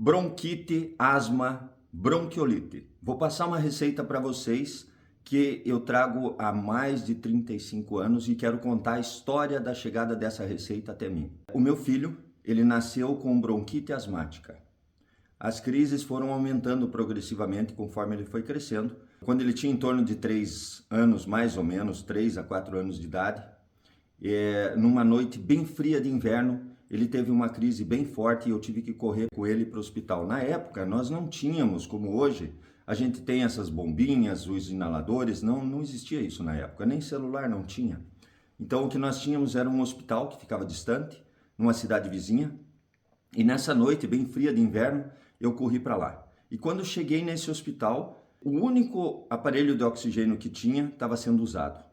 Bronquite, asma, bronquiolite. Vou passar uma receita para vocês que eu trago há mais de 35 anos e quero contar a história da chegada dessa receita até mim. O meu filho, ele nasceu com bronquite asmática. As crises foram aumentando progressivamente conforme ele foi crescendo. Quando ele tinha em torno de 3 anos, mais ou menos, 3 a 4 anos de idade, numa noite bem fria de inverno, ele teve uma crise bem forte e eu tive que correr com ele para o hospital. Na época, nós não tínhamos, como hoje, a gente tem essas bombinhas, os inaladores, não existia isso na época, nem celular não tinha. Então, o que nós tínhamos era um hospital que ficava distante, numa cidade vizinha, e nessa noite, bem fria de inverno, eu corri para lá. E quando eu cheguei nesse hospital, o único aparelho de oxigênio que tinha estava sendo usado.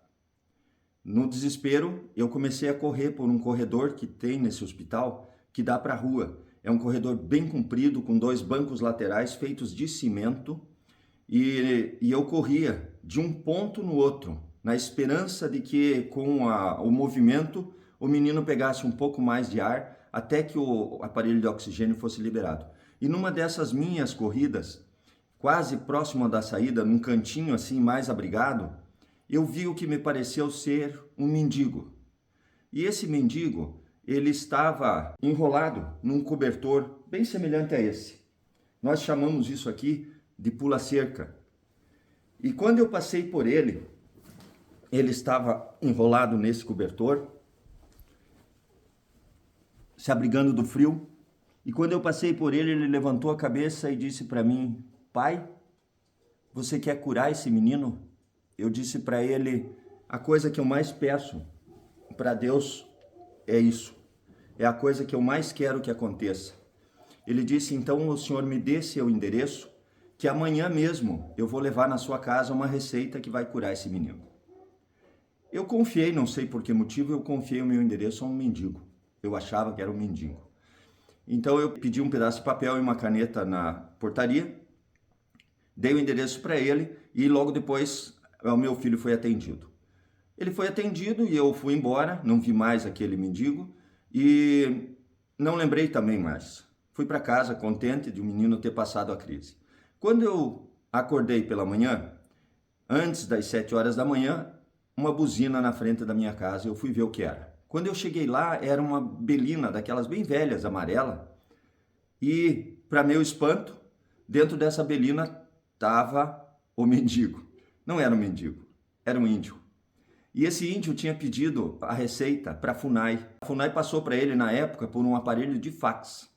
No desespero, eu comecei a correr por um corredor que tem nesse hospital, que dá para a rua. É um corredor bem comprido, com 2 bancos laterais feitos de cimento, e eu corria de um ponto no outro, na esperança de que com o movimento o menino pegasse um pouco mais de ar, até que o aparelho de oxigênio fosse liberado. E numa dessas minhas corridas, quase próximo da saída, num cantinho assim mais abrigado, eu vi o que me pareceu ser um mendigo. E esse mendigo, ele estava enrolado num cobertor bem semelhante a esse. Nós chamamos isso aqui de pula-cerca. E quando eu passei por ele, ele estava enrolado nesse cobertor, se abrigando do frio. E quando eu passei por ele, ele levantou a cabeça e disse para mim: "Pai, você quer curar esse menino?" Eu disse para ele: a coisa que eu mais peço para Deus é isso. É a coisa que eu mais quero que aconteça. Ele disse: então o senhor me dê seu endereço, que amanhã mesmo eu vou levar na sua casa uma receita que vai curar esse menino. Eu confiei, não sei por que motivo, eu confiei o meu endereço a um mendigo. Eu achava que era um mendigo. Então eu pedi um pedaço de papel e uma caneta na portaria, dei o endereço para ele e logo depois o meu filho foi atendido. Ele foi atendido e eu fui embora, não vi mais aquele mendigo e não lembrei também mais. Fui para casa contente de o menino ter passado a crise. Quando eu acordei pela manhã, antes das 7 horas da manhã, uma buzina na frente da minha casa, eu fui ver o que era. Quando eu cheguei lá, era uma belina daquelas bem velhas, amarela, e para meu espanto, dentro dessa belina estava o mendigo. Não era um mendigo, era um índio. E esse índio tinha pedido a receita para a FUNAI. A FUNAI passou para ele, na época, por um aparelho de fax.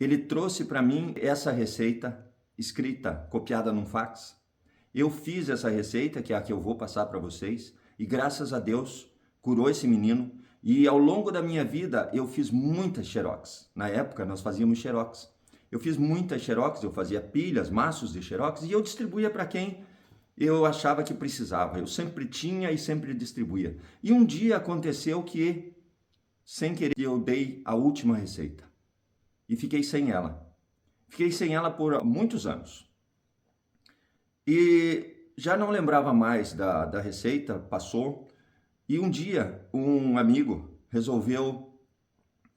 Ele trouxe para mim essa receita escrita, copiada num fax. Eu fiz essa receita, que é a que eu vou passar para vocês, e graças a Deus curou esse menino. E ao longo da minha vida, eu fiz muitas xerox. Na época, nós fazíamos xerox. Eu fiz muitas xerox, eu fazia pilhas, maços de xerox, e eu distribuía para quem eu achava que precisava. Eu sempre tinha e sempre distribuía. E um dia aconteceu que, sem querer, eu dei a última receita. E fiquei sem ela. Fiquei sem ela por muitos anos. E já não lembrava mais da receita, passou. E um dia, um amigo resolveu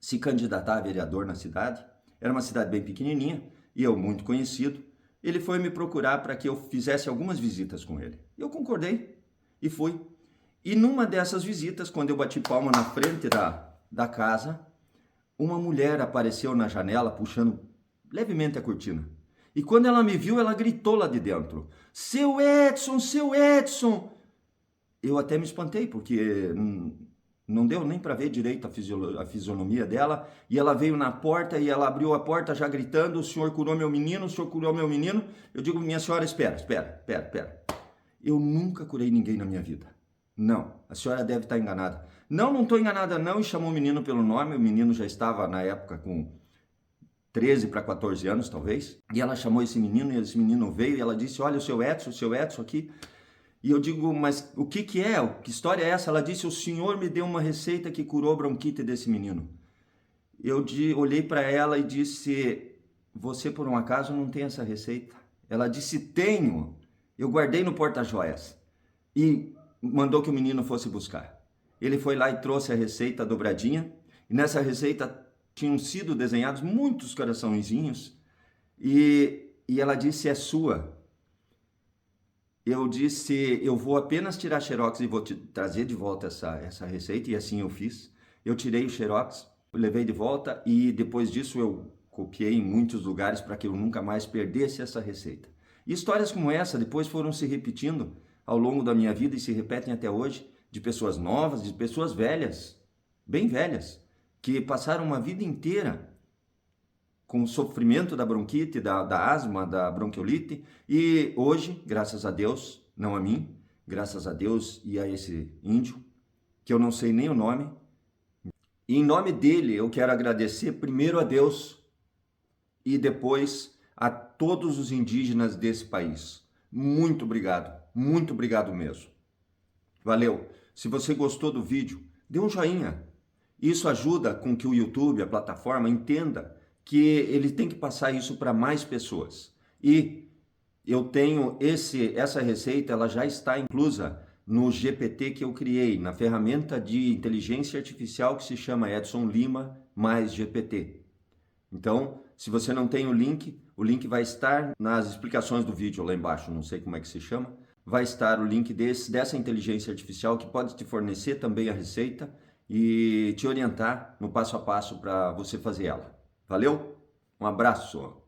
se candidatar a vereador na cidade. Era uma cidade bem pequenininha e eu muito conhecido. Ele foi me procurar para que eu fizesse algumas visitas com ele. Eu concordei e fui. E numa dessas visitas, quando eu bati palma na frente da casa, uma mulher apareceu na janela puxando levemente a cortina. E quando ela me viu, ela gritou lá de dentro: "Seu Edson, seu Edson!" Eu até me espantei, porque não deu nem para ver direito a fisionomia dela, e ela veio na porta e ela abriu a porta já gritando: "O senhor curou meu menino, o senhor curou meu menino." Eu digo: "Minha senhora, espera. Eu nunca curei ninguém na minha vida. Não, a senhora deve estar enganada." Não estou enganada não, e chamou o menino pelo nome. O menino já estava na época com 13 para 14 anos talvez, e ela chamou esse menino, e esse menino veio e ela disse: "Olha o seu Edson aqui." E eu digo: "Mas o que é? Que história é essa?" Ela disse: "O senhor me deu uma receita que curou a bronquite desse menino." Eu olhei para ela e disse: "Você por um acaso não tem essa receita?" Ela disse: "Tenho. Eu guardei no porta-joias." E mandou que o menino fosse buscar. Ele foi lá e trouxe a receita dobradinha. E nessa receita tinham sido desenhados muitos coraçõezinhos e ela disse, é sua. Eu disse, eu vou apenas tirar xerox e vou te trazer de volta essa receita, e assim eu fiz. Eu tirei o xerox, levei de volta e depois disso eu copiei em muitos lugares para que eu nunca mais perdesse essa receita. E histórias como essa depois foram se repetindo ao longo da minha vida e se repetem até hoje, de pessoas novas, de pessoas velhas, bem velhas, que passaram uma vida inteira com o sofrimento da bronquite, da asma, da bronquiolite, e hoje, graças a Deus, não a mim, graças a Deus e a esse índio, que eu não sei nem o nome, e em nome dele eu quero agradecer primeiro a Deus e depois a todos os indígenas desse país. Muito obrigado mesmo. Valeu! Se você gostou do vídeo, dê um joinha. Isso ajuda com que o YouTube, a plataforma, entenda que ele tem que passar isso para mais pessoas. E eu tenho essa receita, ela já está inclusa no GPT que eu criei, na ferramenta de inteligência artificial que se chama Edson Lima mais GPT. Então, se você não tem o link vai estar nas explicações do vídeo lá embaixo, não sei como é que se chama. Vai estar o link dessa inteligência artificial que pode te fornecer também a receita e te orientar no passo a passo para você fazer ela. Valeu? Um abraço!